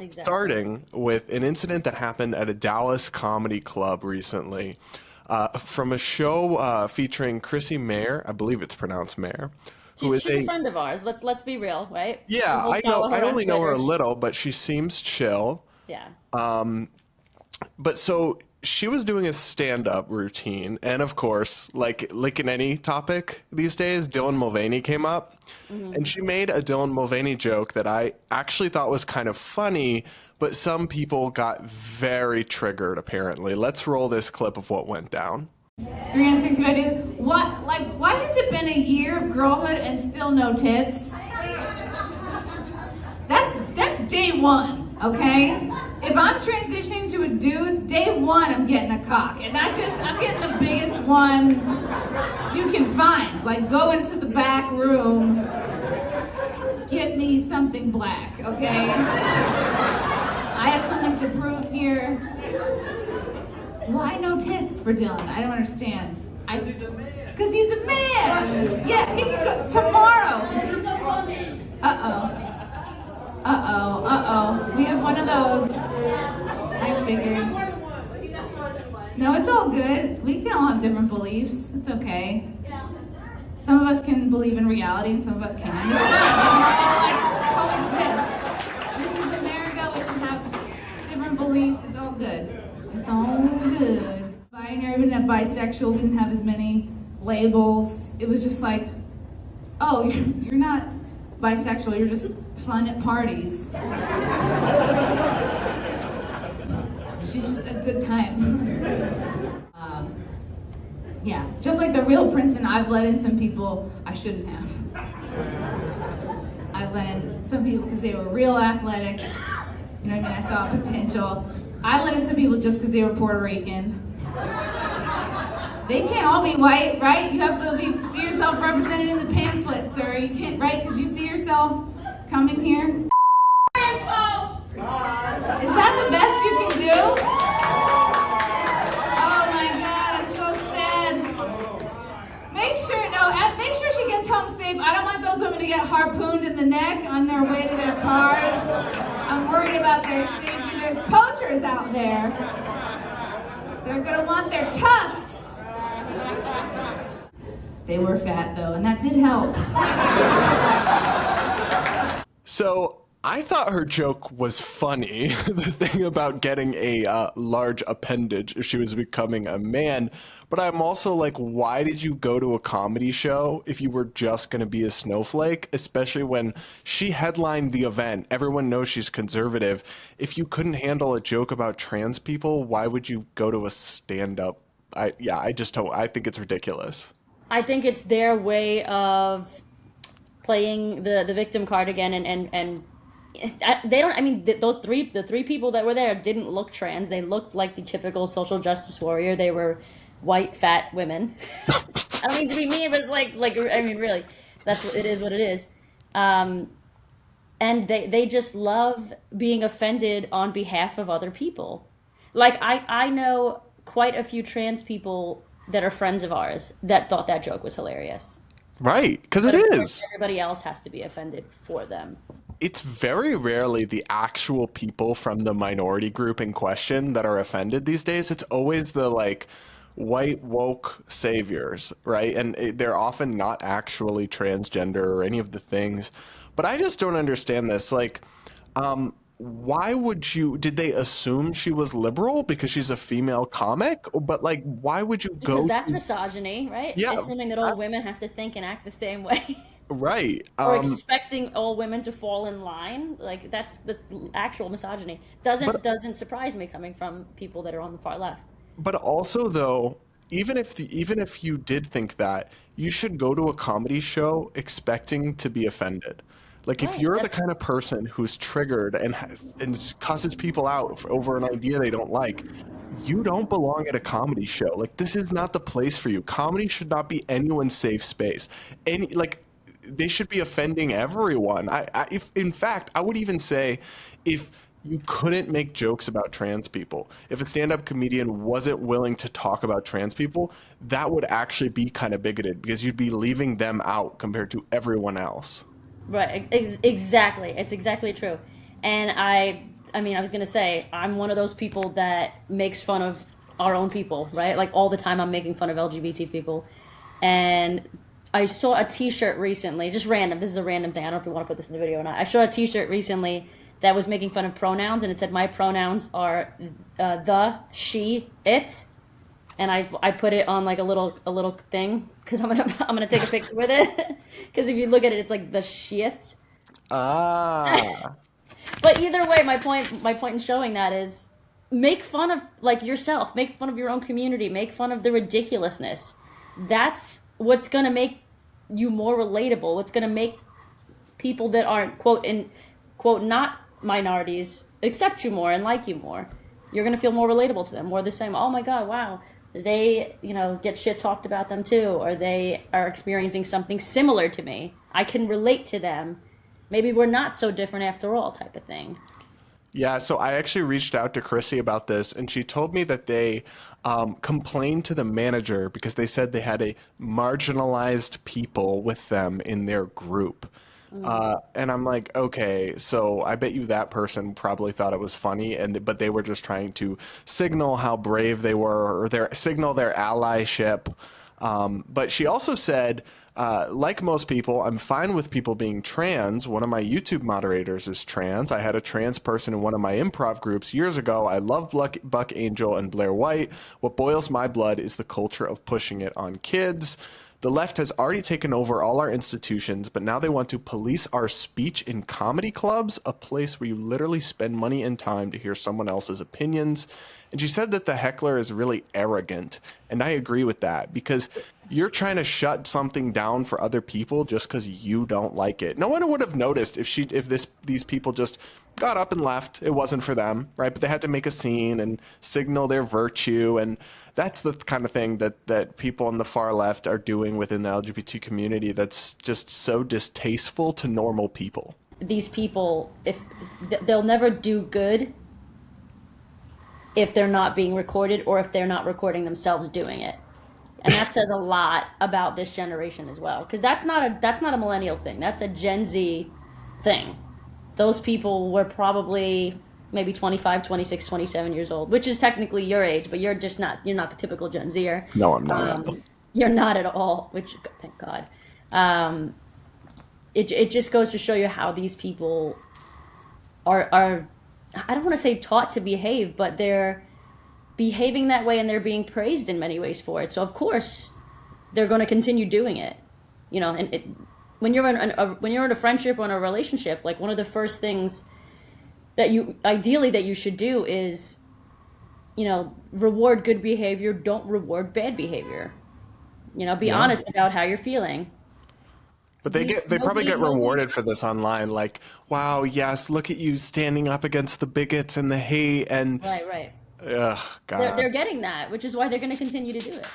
Exactly. starting with an incident that happened at a Dallas comedy club recently, from a show featuring Chrissy Mayer, I believe it's pronounced Mayer, who is She's a a friend of ours. Let's be real, right? We yeah, both follow I her on only know her a Twitter. little, but she seems chill. Yeah. But so she was doing a stand-up routine, and of course, like in any topic these days, Dylan Mulvaney came up, Hmm. and she made a Dylan Mulvaney joke that I actually thought was kind of funny, but some people got very triggered apparently. Let's roll this clip of what went down. 365 days. What? Like, why has it been a year of girlhood and still no tits? That's day one, okay? If I'm transitioning to a dude, day one I'm getting a cock. And not just, I'm getting the biggest one you can find. Like, go into the back room, get me something black, okay? I have something to prove here. Why no tits for Dylan? I don't understand. Because he's a man. Because he's a man! Yeah, he can go tomorrow. Uh-oh. We have one of those. I figured. No, it's all good. We can all have different beliefs. It's okay. Some of us can believe in reality and some of us can't. It's fine. We're all like coexist. This is America. We should have different beliefs. It's all good. It's all good. Binary, we didn't have bisexual, we didn't have as many labels. It was just like, oh, you're not bisexual, you're just fun at parties. She's just a good time. Yeah, just like the real Princeton, I've let in some people I shouldn't have. I've let in some people because they were real athletic. You know what I mean? I saw potential. I let in some people just because they were Puerto Rican. They can't all be white, right? You have to see yourself represented in the pamphlet, sir. You can't, right? Because you see yourself coming here. Is that the best you can do? Oh my God, I'm so sad. Make sure she gets home safe. I don't want those women to get harpooned in the neck on their way to their cars. I'm worried about their safety. There's poachers out there. They're gonna want their tusks. They were fat though, and that did help. So I thought her joke was funny, the thing about getting a large appendage if she was becoming a man. But I'm also like, why did you go to a comedy show if you were just going to be a snowflake, especially when she headlined the event? Everyone knows she's conservative. If you couldn't handle a joke about trans people, why would you go to a stand-up? I just don't. I think it's ridiculous. I think it's their way of playing the victim card again, and they don't. I mean, the three people that were there didn't look trans. They looked like the typical social justice warrior. They were white fat women. I don't mean to be mean, but it's like I mean, really, that's what it is. What it is. And they just love being offended on behalf of other people. Like I know quite a few trans people that are friends of ours that thought that joke was hilarious. Right, because it But of course, is. everybody else has to be offended for them. It's very rarely the actual people from the minority group in question that are offended these days. It's always the like white woke saviors, right? And they're often not actually transgender or any of the things. But I just don't understand this. Like, why would you, did they assume she was liberal because she's a female comic? But like, why would you Because go that's to, misogyny, right? yeah, Assuming that all women have to think and act the same way. right. Or expecting all women to fall in line. Like that's actual misogyny. But Doesn't surprise me coming from people that are on the far left. But also, though, even if you did think that, you should go to a comedy show expecting to be offended. Like if Right. you're the That's kind of person who's triggered and cusses people out over an idea they don't like, you don't belong at a comedy show. Like this is not the place for you. Comedy should not be anyone's safe space. Any like they should be offending everyone. If in fact, I would even say if you couldn't make jokes about trans people, if a stand-up comedian wasn't willing to talk about trans people, that would actually be kind of bigoted because you'd be leaving them out compared to everyone else. right. Exactly. It's exactly true. And I mean, I was gonna say I'm one of those people that makes fun of our own people, right? Like all the time, I'm making fun of LGBT people, and I saw a T-shirt recently, just random. This is a random thing. I don't know if you want to put this in the video or not. I saw a T-shirt recently that was making fun of pronouns, and it said my pronouns are the, she, it, and I put it on like a little thing because I'm gonna take a picture with it because if you look at it, it's like the shit. Ah. But either way, my point in showing that is make fun of like yourself, make fun of your own community, make fun of the ridiculousness. That's what's gonna make you more relatable. What's gonna make people that aren't quote not minorities accept you more and like you more. You're gonna feel more relatable to them, more the same. Oh my God, wow, they get shit talked about them too, or they are experiencing something similar to me. I can relate to them. Maybe we're not so different after all, type of thing. Yeah, so I actually reached out to Chrissy about this, and she told me that they complained to the manager because they said they had a marginalized people with them in their group. And I'm like, okay, so I bet you that person probably thought it was funny, but they were just trying to signal how brave they were, or signal their allyship. But she also said, like most people, I'm fine with people being trans. One of my YouTube moderators is trans. I had a trans person in one of my improv groups years ago. I love Buck Angel and Blair White. What boils my blood is the culture of pushing it on kids. The left has already taken over all our institutions, but now they want to police our speech in comedy clubs, a place where you literally spend money and time to hear someone else's opinions. And she said that the heckler is really arrogant. And I agree with that, because you're trying to shut something down for other people just because you don't like it. No one would have noticed if these people just got up and left. It wasn't for them, right? But they had to make a scene and signal their virtue. And that's the kind of thing that people on the far left are doing within the LGBT community that's just so distasteful to normal people. These people, if they'll never do good if they're not being recorded or if they're not recording themselves doing it. And that says a lot about this generation as well, because that's not a millennial thing. That's a Gen Z thing. Those people were probably maybe 25, 26, 27 years old, which is technically your age, but you're not the typical Gen Zer. No, I'm not. You're not at all, which, thank God. It just goes to show you how these people are I don't want to say taught to behave, but they're behaving that way and they're being praised in many ways for it. So of course they're going to continue doing it, and when you're in a friendship or in a relationship, like one of the first things that you should do is, reward good behavior. Don't reward bad behavior. Be honest about how you're feeling. But they probably get rewarded for this online. Like, wow, yes, look at you standing up against the bigots and the hate and Right. ugh, God. They're getting that, which is why they're going to continue to do it.